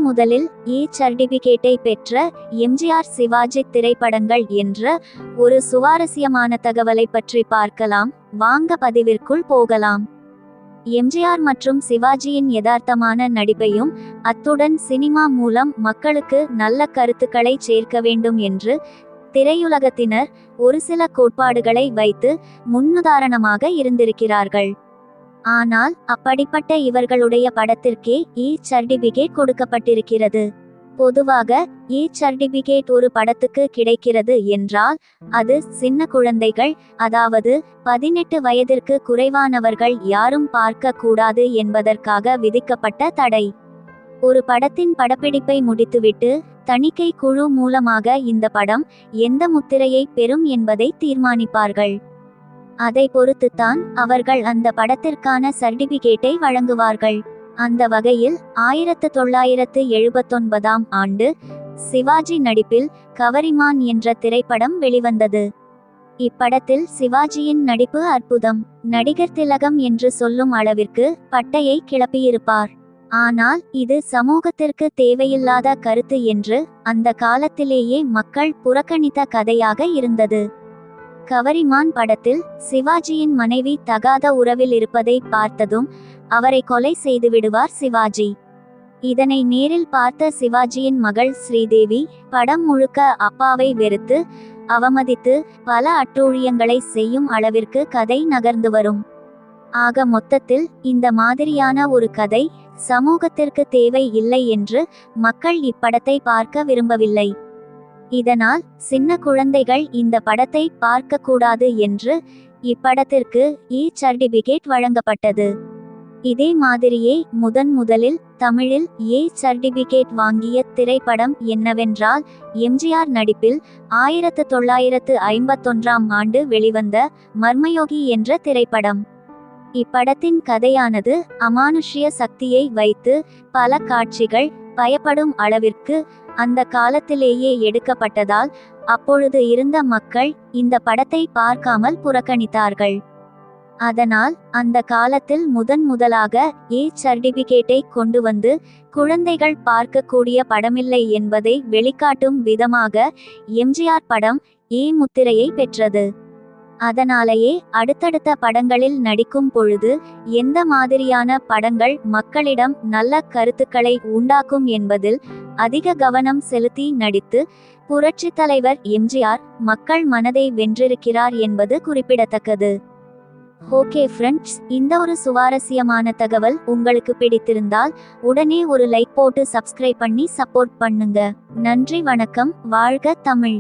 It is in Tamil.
முதலில் சர்டிபிகேட்டை பெற்ற எம்ஜிஆர் சிவாஜி திரைப்படங்கள் என்ற ஒரு சுவாரஸ்யமான தகவலை பற்றி பார்க்கலாம். வாங்க பதிவிற்குள் போகலாம். எம்ஜிஆர் மற்றும் சிவாஜியின் யதார்த்தமான நடிப்பையும் அத்துடன் சினிமா மூலம் மக்களுக்கு நல்ல கருத்துக்களை சேர்க்க வேண்டும் என்று திரையுலகத்தினர் ஒரு சில கோட்பாடுகளை வைத்து முன்னுதாரணமாக இருந்திருக்கிறார்கள். ஆனால் அப்படிப்பட்ட இவர்களுடைய படத்திற்கே சர்டிபிகேட் கொடுக்கப்பட்டிருக்கிறது. பொதுவாக சர்டிபிகேட் ஒரு படத்துக்கு கிடைக்கிறது என்றால் அது சின்ன குழந்தைகள், அதாவது 18 வயதிற்கு குறைவானவர்கள் யாரும் பார்க்க கூடாது என்பதற்காக விதிக்கப்பட்ட தடை. ஒரு படத்தின் படப்பிடிப்பை முடித்துவிட்டு தணிக்கை குழு மூலமாக இந்த படம் எந்த முத்திரையை பெறும் என்பதை தீர்மானிப்பார்கள். அதை பொறுத்துத்தான் அவர்கள் அந்த படத்திற்கான சர்டிபிகேட்டை வழங்குவார்கள். அந்த வகையில் 1979ஆம் ஆண்டு சிவாஜி நடிப்பில் கவரிமான் என்ற திரைப்படம் வெளிவந்தது. இப்படத்தில் சிவாஜியின் நடிப்பு அற்புதம். நடிகர் திலகம் என்று சொல்லும் அளவிற்கு பட்டையை கிளப்பியிருப்பார். ஆனால் இது சமூகத்திற்கு தேவையில்லாத கருத்து என்று அந்த காலத்திலேயே மக்கள் புறக்கணித்த கதையாக இருந்தது. கவரிமான் படத்தில் சிவாஜியின் மனைவி தகாத உறவில் இருப்பதை பார்த்ததும் அவரை கொலை செய்துவிடுவார் சிவாஜி. இதனை நேரில் பார்த்த சிவாஜியின் மகள் ஸ்ரீதேவி படம் முழுக்க அப்பாவை வெறுத்து அவமதித்து பல அட்டூழியங்களை செய்யும் அளவிற்கு கதை நகர்ந்து வரும். ஆக மொத்தத்தில் இந்த மாதிரியான ஒரு கதை சமூகத்திற்கு தேவை இல்லை என்று மக்கள் இப்படத்தை பார்க்க விரும்பவில்லை. இதனால் சின்ன குழந்தைகள் இந்த படத்தை பார்க்க கூடாது என்று இப்படத்திற்கு சர்டிபிகேட் வழங்கப்பட்டது. இதே மாதிரியே முதலில் தமிழில் சர்டிபிகேட் வாங்கிய திரைப்படம் என்னவென்றால் எம்ஜிஆர் நடிப்பில் 1951ஆம் ஆண்டு வெளிவந்த மர்மயோகி என்ற திரைப்படம். இப்படத்தின் கதையானது அமானுஷ்ய சக்தியை வைத்து பல காட்சிகள் பயப்படும் அளவிற்கு அந்த காலத்திலேயே எடுக்கப்பட்டதால் அப்பொழுது இருந்த மக்கள் இந்த படத்தை பார்க்காமல் புறக்கணித்தார்கள். அதனால் அந்த காலத்தில் முதலாக சர்டிபிகேட்டை கொண்டு வந்து குழந்தைகள் பார்க்கக்கூடிய படமில்லை என்பதை வெளிக்காட்டும் விதமாக எம்ஜிஆர் படம் முத்திரையை பெற்றது. அதனாலேயே அடுத்தடுத்த படங்களில் நடிக்கும் பொழுது எந்த மாதிரியான படங்கள் மக்களிடம் நல்ல கருத்துக்களை உண்டாக்கும் என்பதில் அதிக கவனம் செலுத்தி நடித்து புரட்சி தலைவர் எம்ஜிஆர் மக்கள் மனதை வென்றிருக்கிறார் என்பது குறிப்பிடத்தக்கது. ஓகே ஃப்ரெண்ட்ஸ், இந்த ஒரு சுவாரஸ்யமான தகவல் உங்களுக்கு பிடித்திருந்தால் உடனே ஒரு லைக் போட்டு சப்ஸ்கிரைப் பண்ணி சப்போர்ட் பண்ணுங்க. நன்றி, வணக்கம். வாழ்க தமிழ்.